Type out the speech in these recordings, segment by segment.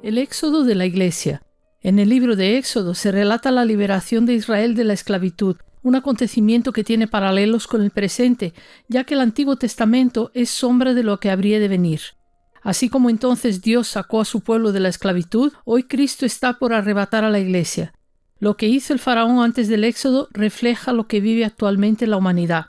El éxodo de la Iglesia. En el libro de Éxodo se relata la liberación de Israel de la esclavitud, un acontecimiento que tiene paralelos con el presente, ya que el Antiguo Testamento es sombra de lo que habría de venir. Así como entonces Dios sacó a su pueblo de la esclavitud, hoy Cristo está por arrebatar a la Iglesia. Lo que hizo el faraón antes del Éxodo refleja lo que vive actualmente la humanidad.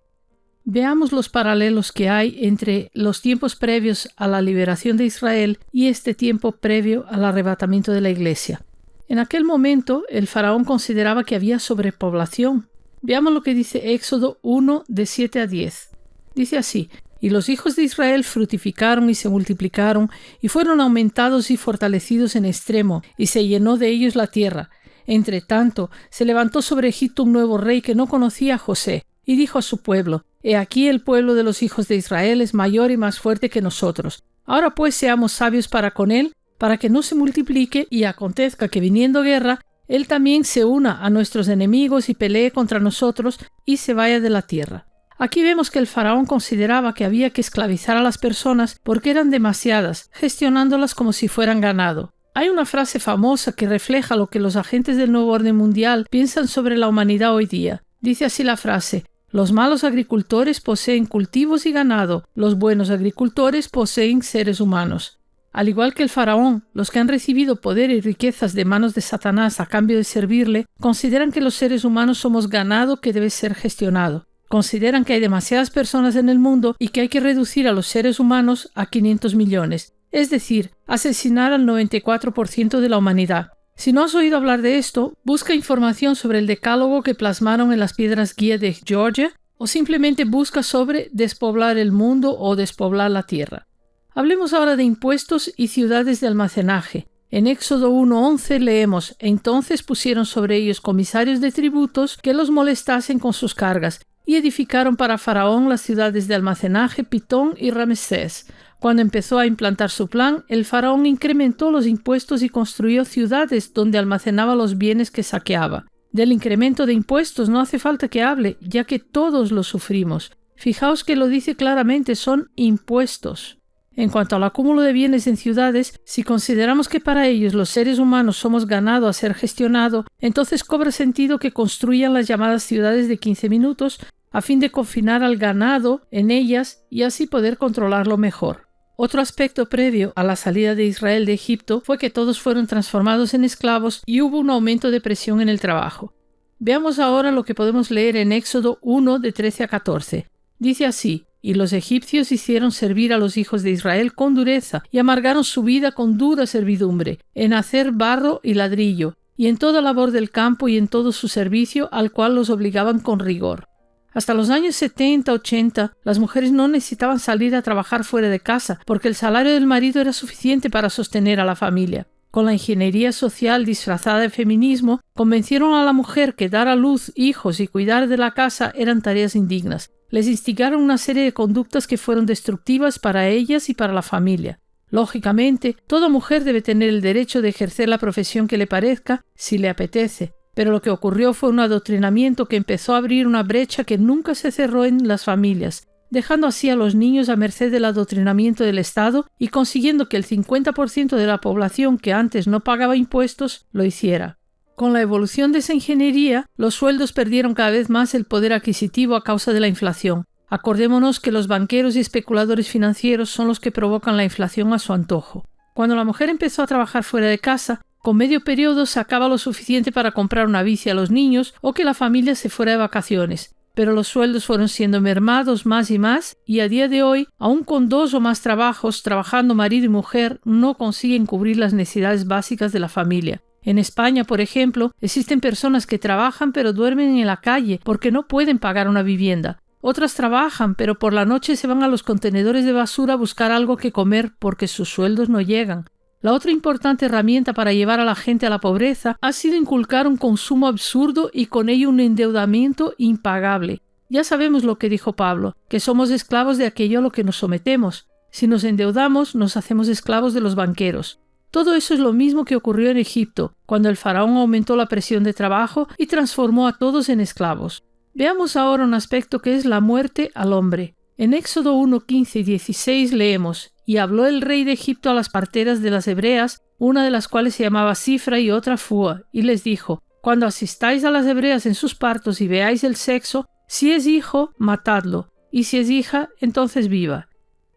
Veamos los paralelos que hay entre los tiempos previos a la liberación de Israel y este tiempo previo al arrebatamiento de la Iglesia. En aquel momento, el faraón consideraba que había sobrepoblación. Veamos lo que dice Éxodo 1, de 7 a 10. Dice así: «Y los hijos de Israel fructificaron y se multiplicaron, y fueron aumentados y fortalecidos en extremo, y se llenó de ellos la tierra. Entre tanto, se levantó sobre Egipto un nuevo rey que no conocía a José, y dijo a su pueblo: He aquí el pueblo de los hijos de Israel es mayor y más fuerte que nosotros. Ahora pues seamos sabios para con él, para que no se multiplique, y acontezca que viniendo guerra, él también se una a nuestros enemigos y pelee contra nosotros y se vaya de la tierra». Aquí vemos que el faraón consideraba que había que esclavizar a las personas porque eran demasiadas, gestionándolas como si fueran ganado. Hay una frase famosa que refleja lo que los agentes del nuevo orden mundial piensan sobre la humanidad hoy día. Dice así la frase: «Los malos agricultores poseen cultivos y ganado, los buenos agricultores poseen seres humanos». Al igual que el faraón, los que han recibido poder y riquezas de manos de Satanás a cambio de servirle, consideran que los seres humanos somos ganado que debe ser gestionado. Consideran que hay demasiadas personas en el mundo y que hay que reducir a los seres humanos a 500 millones, es decir, asesinar al 94% de la humanidad. Si no has oído hablar de esto, busca información sobre el decálogo que plasmaron en las piedras guía de Georgia, o simplemente busca sobre despoblar el mundo o despoblar la tierra. Hablemos ahora de impuestos y ciudades de almacenaje. En Éxodo 1:11 leemos: «Entonces pusieron sobre ellos comisarios de tributos que los molestasen con sus cargas, y edificaron para Faraón las ciudades de almacenaje Pitón y Ramsés». Cuando empezó a implantar su plan, el faraón incrementó los impuestos y construyó ciudades donde almacenaba los bienes que saqueaba. Del incremento de impuestos no hace falta que hable, ya que todos lo sufrimos. Fijaos que lo dice claramente, son impuestos. En cuanto al acúmulo de bienes en ciudades, si consideramos que para ellos los seres humanos somos ganado a ser gestionado, entonces cobra sentido que construyan las llamadas ciudades de 15 minutos a fin de confinar al ganado en ellas y así poder controlarlo mejor. Otro aspecto previo a la salida de Israel de Egipto fue que todos fueron transformados en esclavos y hubo un aumento de presión en el trabajo. Veamos ahora lo que podemos leer en Éxodo 1, de 13 a 14. Dice así: «Y los egipcios hicieron servir a los hijos de Israel con dureza, y amargaron su vida con dura servidumbre, en hacer barro y ladrillo, y en toda labor del campo y en todo su servicio, al cual los obligaban con rigor». Hasta los años 70-80, las mujeres no necesitaban salir a trabajar fuera de casa, porque el salario del marido era suficiente para sostener a la familia. Con la ingeniería social disfrazada de feminismo, convencieron a la mujer que dar a luz hijos y cuidar de la casa eran tareas indignas. Les instigaron una serie de conductas que fueron destructivas para ellas y para la familia. Lógicamente, toda mujer debe tener el derecho de ejercer la profesión que le parezca, si le apetece. Pero lo que ocurrió fue un adoctrinamiento que empezó a abrir una brecha que nunca se cerró en las familias, dejando así a los niños a merced del adoctrinamiento del Estado y consiguiendo que el 50% de la población que antes no pagaba impuestos lo hiciera. Con la evolución de esa ingeniería, los sueldos perdieron cada vez más el poder adquisitivo a causa de la inflación. Acordémonos que los banqueros y especuladores financieros son los que provocan la inflación a su antojo. Cuando la mujer empezó a trabajar fuera de casa, con medio periodo sacaba lo suficiente para comprar una bici a los niños o que la familia se fuera de vacaciones. Pero los sueldos fueron siendo mermados más y más, y a día de hoy, aun con 2 o más trabajos, trabajando marido y mujer, no consiguen cubrir las necesidades básicas de la familia. En España, por ejemplo, existen personas que trabajan pero duermen en la calle porque no pueden pagar una vivienda. Otras trabajan, pero por la noche se van a los contenedores de basura a buscar algo que comer porque sus sueldos no llegan. La otra importante herramienta para llevar a la gente a la pobreza ha sido inculcar un consumo absurdo y con ello un endeudamiento impagable. Ya sabemos lo que dijo Pablo, que somos esclavos de aquello a lo que nos sometemos. Si nos endeudamos, nos hacemos esclavos de los banqueros. Todo eso es lo mismo que ocurrió en Egipto, cuando el faraón aumentó la presión de trabajo y transformó a todos en esclavos. Veamos ahora un aspecto que es la muerte al hombre. En Éxodo 1, 15 y 16 leemos: «Y habló el rey de Egipto a las parteras de las hebreas, una de las cuales se llamaba Cifra y otra Fua, y les dijo: cuando asistáis a las hebreas en sus partos y veáis el sexo, si es hijo, matadlo, y si es hija, entonces viva.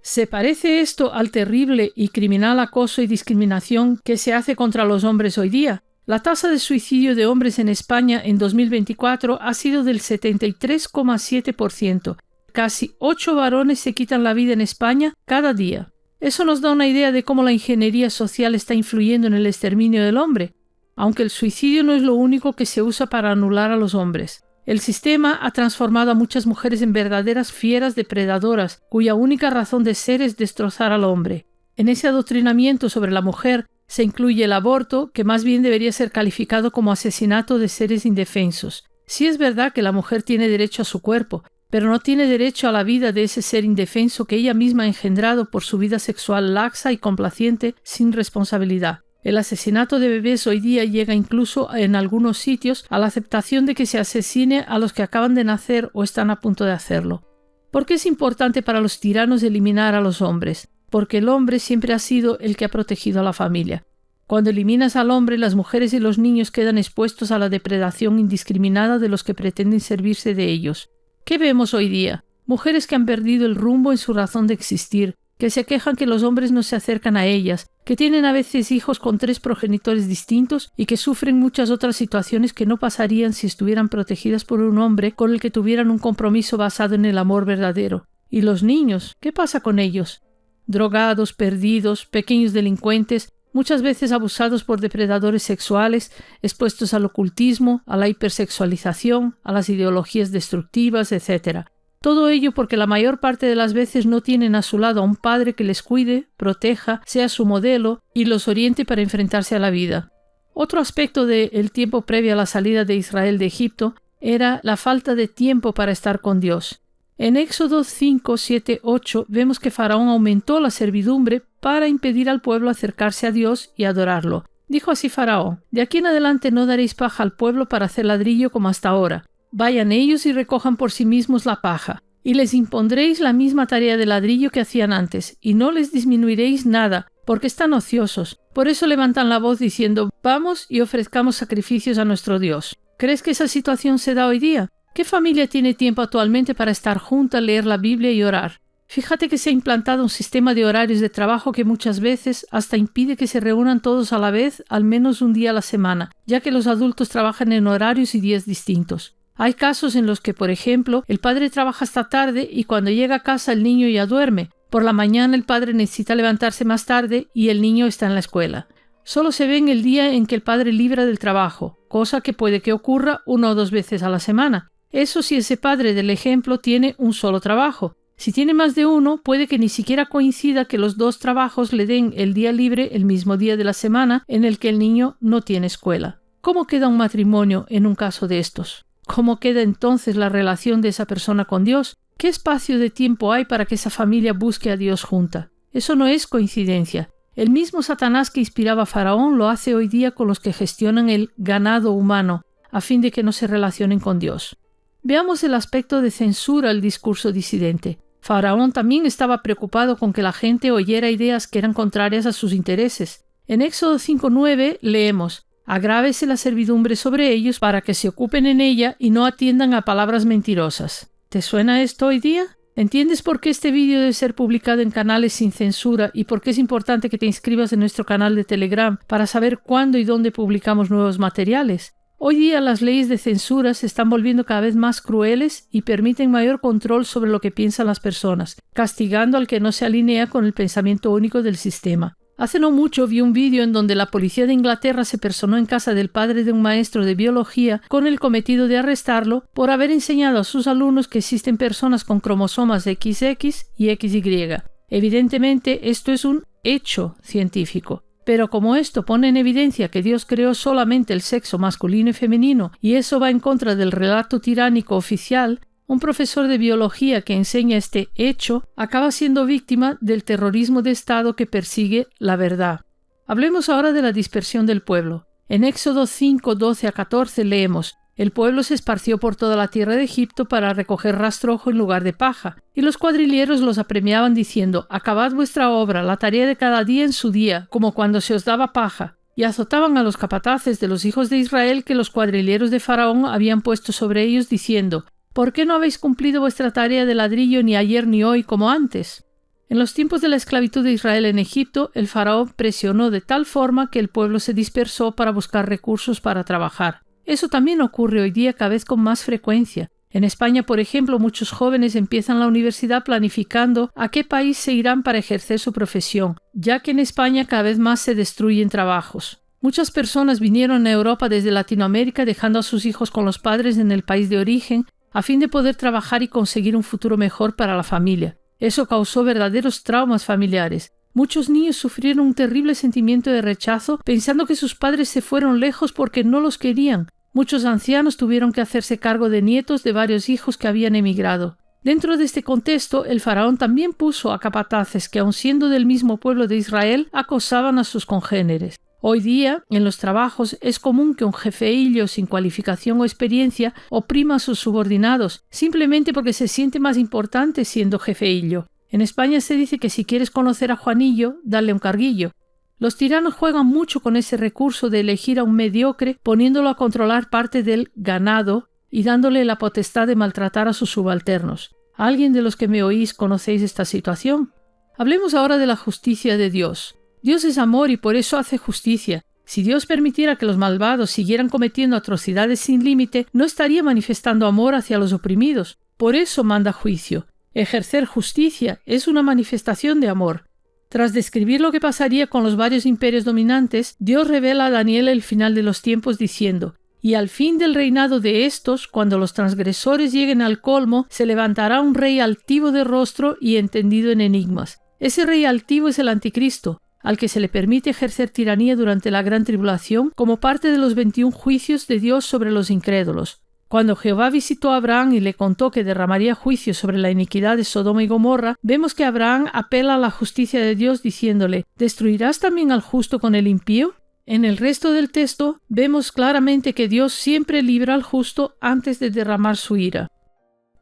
¿Se parece esto al terrible y criminal acoso y discriminación que se hace contra los hombres hoy día? La tasa de suicidio de hombres en España en 2024 ha sido del 73,7%. Casi 8 varones se quitan la vida en España cada día. Eso nos da una idea de cómo la ingeniería social está influyendo en el exterminio del hombre. Aunque el suicidio no es lo único que se usa para anular a los hombres. El sistema ha transformado a muchas mujeres en verdaderas fieras depredadoras, cuya única razón de ser es destrozar al hombre. En ese adoctrinamiento sobre la mujer se incluye el aborto, que más bien debería ser calificado como asesinato de seres indefensos. Sí es verdad que la mujer tiene derecho a su cuerpo, pero no tiene derecho a la vida de ese ser indefenso que ella misma ha engendrado por su vida sexual laxa y complaciente sin responsabilidad. El asesinato de bebés hoy día llega incluso en algunos sitios a la aceptación de que se asesine a los que acaban de nacer o están a punto de hacerlo. ¿Por qué es importante para los tiranos eliminar a los hombres? Porque el hombre siempre ha sido el que ha protegido a la familia. Cuando eliminas al hombre, las mujeres y los niños quedan expuestos a la depredación indiscriminada de los que pretenden servirse de ellos. ¿Qué vemos hoy día? Mujeres que han perdido el rumbo en su razón de existir, que se quejan que los hombres no se acercan a ellas, que tienen a veces hijos con 3 progenitores distintos y que sufren muchas otras situaciones que no pasarían si estuvieran protegidas por un hombre con el que tuvieran un compromiso basado en el amor verdadero. ¿Y los niños? ¿Qué pasa con ellos? Drogados, perdidos, pequeños delincuentes, muchas veces abusados por depredadores sexuales, expuestos al ocultismo, a la hipersexualización, a las ideologías destructivas, etc. Todo ello porque la mayor parte de las veces no tienen a su lado a un padre que les cuide, proteja, sea su modelo y los oriente para enfrentarse a la vida. Otro aspecto del tiempo previo a la salida de Israel de Egipto era la falta de tiempo para estar con Dios. En Éxodo 5, 7, 8 vemos que Faraón aumentó la servidumbre para impedir al pueblo acercarse a Dios y adorarlo. Dijo así Faraón: de aquí en adelante no daréis paja al pueblo para hacer ladrillo como hasta ahora. Vayan ellos y recojan por sí mismos la paja, y les impondréis la misma tarea de ladrillo que hacían antes, y no les disminuiréis nada, porque están ociosos. Por eso levantan la voz diciendo: vamos y ofrezcamos sacrificios a nuestro Dios. ¿Crees que esa situación se da hoy día? ¿Qué familia tiene tiempo actualmente para estar junta, leer la Biblia y orar? Fíjate que se ha implantado un sistema de horarios de trabajo que muchas veces hasta impide que se reúnan todos a la vez al menos un día a la semana, ya que los adultos trabajan en horarios y días distintos. Hay casos en los que, por ejemplo, el padre trabaja hasta tarde y cuando llega a casa el niño ya duerme. Por la mañana el padre necesita levantarse más tarde y el niño está en la escuela. Solo se ve en el día en que el padre libra del trabajo, cosa que puede que ocurra 1 o 2 veces a la semana. Eso si ese padre del ejemplo tiene un solo trabajo. Si tiene más de uno, puede que ni siquiera coincida que los 2 trabajos le den el día libre el mismo día de la semana en el que el niño no tiene escuela. ¿Cómo queda un matrimonio en un caso de estos? ¿Cómo queda entonces la relación de esa persona con Dios? ¿Qué espacio de tiempo hay para que esa familia busque a Dios junta? Eso no es coincidencia. El mismo Satanás que inspiraba a Faraón lo hace hoy día con los que gestionan el ganado humano, a fin de que no se relacionen con Dios. Veamos el aspecto de censura al discurso disidente. Faraón también estaba preocupado con que la gente oyera ideas que eran contrarias a sus intereses. En Éxodo 5:9 leemos: agrávese la servidumbre sobre ellos para que se ocupen en ella y no atiendan a palabras mentirosas. ¿Te suena esto hoy día? ¿Entiendes por qué este vídeo debe ser publicado en canales sin censura y por qué es importante que te inscribas en nuestro canal de Telegram para saber cuándo y dónde publicamos nuevos materiales? Hoy día las leyes de censura se están volviendo cada vez más crueles y permiten mayor control sobre lo que piensan las personas, castigando al que no se alinea con el pensamiento único del sistema. Hace no mucho vi un vídeo en donde la policía de Inglaterra se personó en casa del padre de un maestro de biología con el cometido de arrestarlo por haber enseñado a sus alumnos que existen personas con cromosomas XX y XY. Evidentemente, esto es un hecho científico. Pero como esto pone en evidencia que Dios creó solamente el sexo masculino y femenino y eso va en contra del relato tiránico oficial, un profesor de biología que enseña este hecho acaba siendo víctima del terrorismo de Estado que persigue la verdad. Hablemos ahora de la dispersión del pueblo. En Éxodo 5, 12 a 14 leemos: El pueblo se esparció por toda la tierra de Egipto para recoger rastrojo en lugar de paja, y los cuadrilleros los apremiaban diciendo: «Acabad vuestra obra, la tarea de cada día en su día, como cuando se os daba paja». Y azotaban a los capataces de los hijos de Israel que los cuadrilleros de Faraón habían puesto sobre ellos, diciendo: «¿Por qué no habéis cumplido vuestra tarea de ladrillo ni ayer ni hoy como antes?». En los tiempos de la esclavitud de Israel en Egipto, el faraón presionó de tal forma que el pueblo se dispersó para buscar recursos para trabajar. Eso también ocurre hoy día cada vez con más frecuencia. En España, por ejemplo, muchos jóvenes empiezan la universidad planificando a qué país se irán para ejercer su profesión, ya que en España cada vez más se destruyen trabajos. Muchas personas vinieron a Europa desde Latinoamérica dejando a sus hijos con los padres en el país de origen a fin de poder trabajar y conseguir un futuro mejor para la familia. Eso causó verdaderos traumas familiares. Muchos niños sufrieron un terrible sentimiento de rechazo pensando que sus padres se fueron lejos porque no los querían. Muchos ancianos tuvieron que hacerse cargo de nietos de varios hijos que habían emigrado. Dentro de este contexto, el faraón también puso a capataces que, aun siendo del mismo pueblo de Israel, acosaban a sus congéneres. Hoy día, en los trabajos, es común que un jefeillo sin cualificación o experiencia oprima a sus subordinados, simplemente porque se siente más importante siendo jefeillo. En España se dice que si quieres conocer a Juanillo, dale un carguillo. Los tiranos juegan mucho con ese recurso de elegir a un mediocre, poniéndolo a controlar parte del ganado y dándole la potestad de maltratar a sus subalternos. ¿Alguien de los que me oís conocéis esta situación? Hablemos ahora de la justicia de Dios. Dios es amor y por eso hace justicia. Si Dios permitiera que los malvados siguieran cometiendo atrocidades sin límite, no estaría manifestando amor hacia los oprimidos. Por eso manda juicio. Ejercer justicia es una manifestación de amor. Tras describir lo que pasaría con los varios imperios dominantes, Dios revela a Daniel el final de los tiempos diciendo: «Y al fin del reinado de estos, cuando los transgresores lleguen al colmo, se levantará un rey altivo de rostro y entendido en enigmas». Ese rey altivo es el anticristo, al que se le permite ejercer tiranía durante la gran tribulación como parte de los 21 juicios de Dios sobre los incrédulos. Cuando Jehová visitó a Abraham y le contó que derramaría juicio sobre la iniquidad de Sodoma y Gomorra, vemos que Abraham apela a la justicia de Dios diciéndole: ¿destruirás también al justo con el impío? En el resto del texto vemos claramente que Dios siempre libra al justo antes de derramar su ira.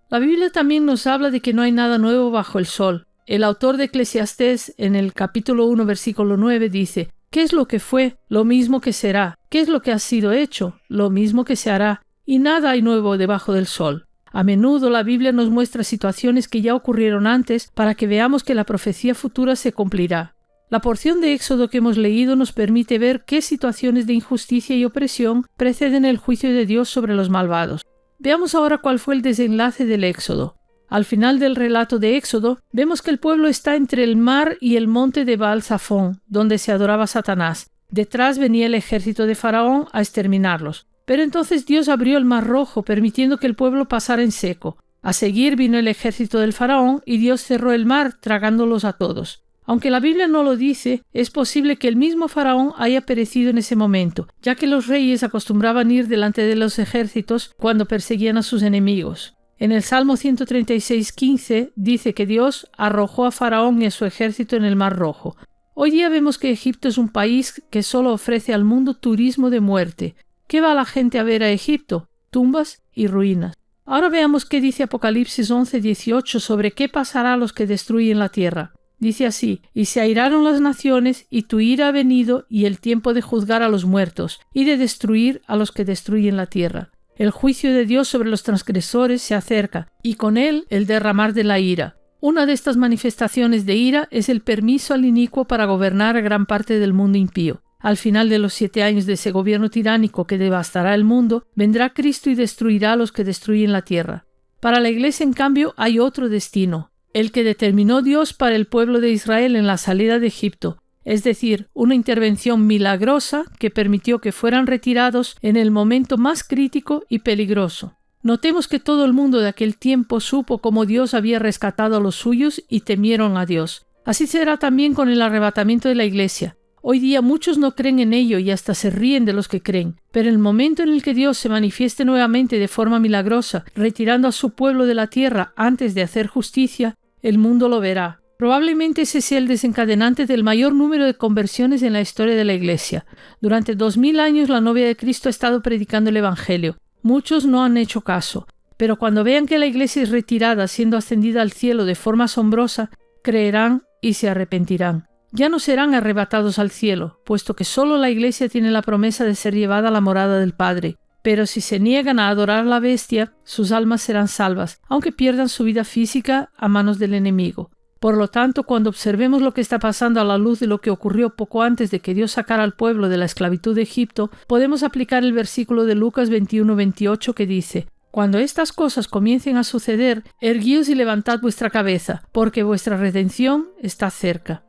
La Biblia también nos habla de que no hay nada nuevo bajo el sol. El autor de Eclesiastés en el capítulo 1 versículo 9 dice: ¿qué es lo que fue? Lo mismo que será. ¿Qué es lo que ha sido hecho? Lo mismo que se hará. Y nada hay nuevo debajo del sol. A menudo la Biblia nos muestra situaciones que ya ocurrieron antes para que veamos que la profecía futura se cumplirá. La porción de Éxodo que hemos leído nos permite ver qué situaciones de injusticia y opresión preceden el juicio de Dios sobre los malvados. Veamos ahora cuál fue el desenlace del Éxodo. Al final del relato de Éxodo, vemos que el pueblo está entre el mar y el monte de Baal-Zafón, donde se adoraba a Satanás. Detrás venía el ejército de Faraón a exterminarlos. Pero entonces Dios abrió el mar rojo, permitiendo que el pueblo pasara en seco. A seguir vino el ejército del faraón y Dios cerró el mar, tragándolos a todos. Aunque la Biblia no lo dice, es posible que el mismo faraón haya perecido en ese momento, ya que los reyes acostumbraban ir delante de los ejércitos cuando perseguían a sus enemigos. En el Salmo 136:15 dice que Dios arrojó a Faraón y a su ejército en el mar rojo. Hoy día vemos que Egipto es un país que solo ofrece al mundo turismo de muerte. ¿Qué va la gente a ver a Egipto? Tumbas y ruinas. Ahora veamos qué dice Apocalipsis 11:18 sobre qué pasará a los que destruyen la tierra. Dice así: «Y se airaron las naciones, y tu ira ha venido, y el tiempo de juzgar a los muertos, y de destruir a los que destruyen la tierra». El juicio de Dios sobre los transgresores se acerca, y con él el derramar de la ira. Una de estas manifestaciones de ira es el permiso al inicuo para gobernar a gran parte del mundo impío. Al final de los 7 años de ese gobierno tiránico que devastará el mundo, vendrá Cristo y destruirá a los que destruyen la tierra. Para la Iglesia, en cambio, hay otro destino, el que determinó Dios para el pueblo de Israel en la salida de Egipto, es decir, una intervención milagrosa que permitió que fueran retirados en el momento más crítico y peligroso. Notemos que todo el mundo de aquel tiempo supo cómo Dios había rescatado a los suyos y temieron a Dios. Así será también con el arrebatamiento de la Iglesia. Hoy día muchos no creen en ello y hasta se ríen de los que creen, pero el momento en el que Dios se manifieste nuevamente de forma milagrosa, retirando a su pueblo de la tierra antes de hacer justicia, el mundo lo verá. Probablemente ese sea el desencadenante del mayor número de conversiones en la historia de la Iglesia. Durante 2000 años la novia de Cristo ha estado predicando el Evangelio. Muchos no han hecho caso, pero cuando vean que la iglesia es retirada siendo ascendida al cielo de forma asombrosa, creerán y se arrepentirán. Ya no serán arrebatados al cielo, puesto que solo la iglesia tiene la promesa de ser llevada a la morada del Padre. Pero si se niegan a adorar a la bestia, sus almas serán salvas, aunque pierdan su vida física a manos del enemigo. Por lo tanto, cuando observemos lo que está pasando a la luz de lo que ocurrió poco antes de que Dios sacara al pueblo de la esclavitud de Egipto, podemos aplicar el versículo de Lucas 21:28 que dice: Cuando estas cosas comiencen a suceder, erguíos y levantad vuestra cabeza, porque vuestra redención está cerca.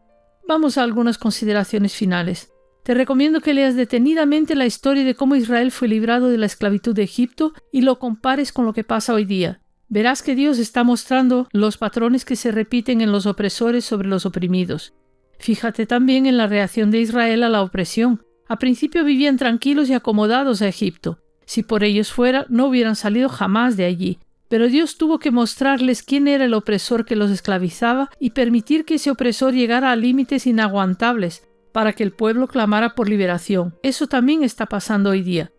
Vamos a algunas consideraciones finales. Te recomiendo que leas detenidamente la historia de cómo Israel fue librado de la esclavitud de Egipto y lo compares con lo que pasa hoy día. Verás que Dios está mostrando los patrones que se repiten en los opresores sobre los oprimidos. Fíjate también en la reacción de Israel a la opresión. Al principio vivían tranquilos y acomodados a Egipto. Si por ellos fuera, no hubieran salido jamás de allí. Pero Dios tuvo que mostrarles quién era el opresor que los esclavizaba y permitir que ese opresor llegara a límites inaguantables para que el pueblo clamara por liberación. Eso también está pasando hoy día.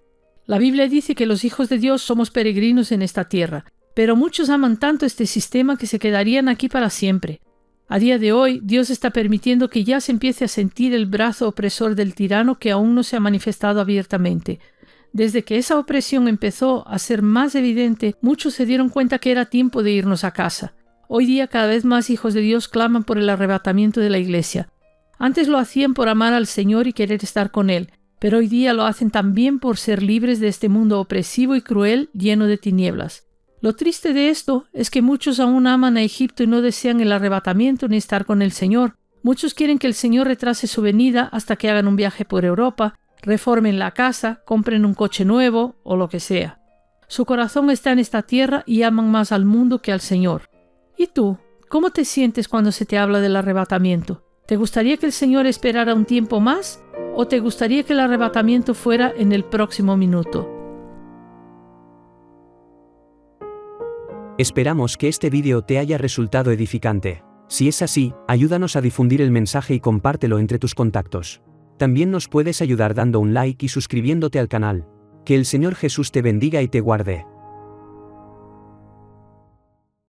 La Biblia dice que los hijos de Dios somos peregrinos en esta tierra, pero muchos aman tanto este sistema que se quedarían aquí para siempre. A día de hoy, Dios está permitiendo que ya se empiece a sentir el brazo opresor del tirano que aún no se ha manifestado abiertamente. Desde que esa opresión empezó a ser más evidente, muchos se dieron cuenta que era tiempo de irnos a casa. Hoy día cada vez más hijos de Dios claman por el arrebatamiento de la iglesia. Antes lo hacían por amar al Señor y querer estar con Él, pero hoy día lo hacen también por ser libres de este mundo opresivo y cruel lleno de tinieblas. Lo triste de esto es que muchos aún aman a Egipto y no desean el arrebatamiento ni estar con el Señor. Muchos quieren que el Señor retrase su venida hasta que hagan un viaje por Europa, reformen la casa, compren un coche nuevo o lo que sea. Su corazón está en esta tierra y aman más al mundo que al Señor. ¿Y tú? ¿Cómo te sientes cuando se te habla del arrebatamiento? ¿Te gustaría que el Señor esperara un tiempo más? ¿O te gustaría que el arrebatamiento fuera en el próximo minuto? Esperamos que este vídeo te haya resultado edificante. Si es así, ayúdanos a difundir el mensaje y compártelo entre tus contactos. También nos puedes ayudar dando un like y suscribiéndote al canal. Que el Señor Jesús te bendiga y te guarde.